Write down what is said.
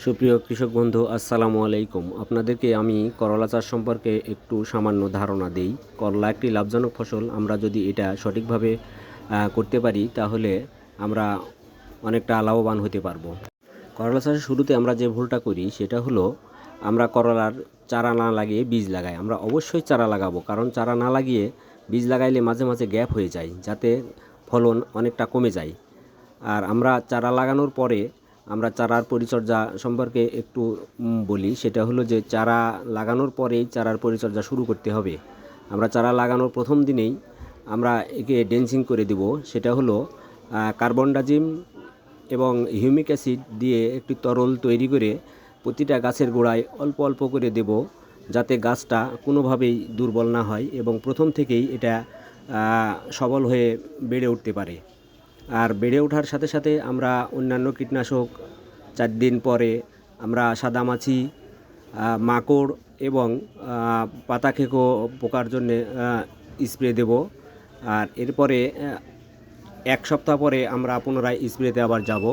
সুপ্রিয় কৃষক বন্ধু, আসসালামু আলাইকুম। আপনাদেরকে আমি করলা চাষ সম্পর্কে একটু সামান্য ধারণা দেই। করলা একটি লাভজনক ফসল। আমরা যদি এটা সঠিকভাবে করতে পারি তাহলে আমরা অনেকটা লাভবান হতে পারবো। করলা চাষের শুরুতে আমরা যে ভুলটা করি সেটা হলো আমরা করলার চারা না লাগিয়ে বীজ লাগাই। আমরা অবশ্যই চারা লাগাবো, কারণ চারা না লাগিয়ে বীজ লাগাইলে মাঝে মাঝে গ্যাপ হয়ে যায়, যাতে ফলন অনেকটা কমে যায়। আর আমরা চারা লাগানোর পরে আমরা চারার পরিচর্যা সম্পর্কে একটু বলি। সেটা হলো যে চারা লাগানোর পরেই চারার পরিচর্যা শুরু করতে হবে। আমরা চারা লাগানোর প্রথম দিনেই আমরা একে ড্রেঞ্চিং করে দেব। সেটা হলো কার্বনডাজিম এবং হিউমিক অ্যাসিড দিয়ে একটি তরল তৈরি করে প্রতিটা গাছের গোড়ায় অল্প অল্প করে দেব, যাতে গাছটা কোনোভাবেই দুর্বল না হয় এবং প্রথম থেকেই এটা সবল হয়ে বেড়ে উঠতে পারে। আর বেড়ে ওঠার সাথে সাথে আমরা অন্যান্য কীটনাশক 4 দিন পরে আমরা সাদামাছি, মাকড় এবং পাতা খেকো পোকার জন্যে স্প্রে দেব। আর এরপরে 1 সপ্তাহ পরে আমরা পুনরায় স্প্রেতে আবার যাব।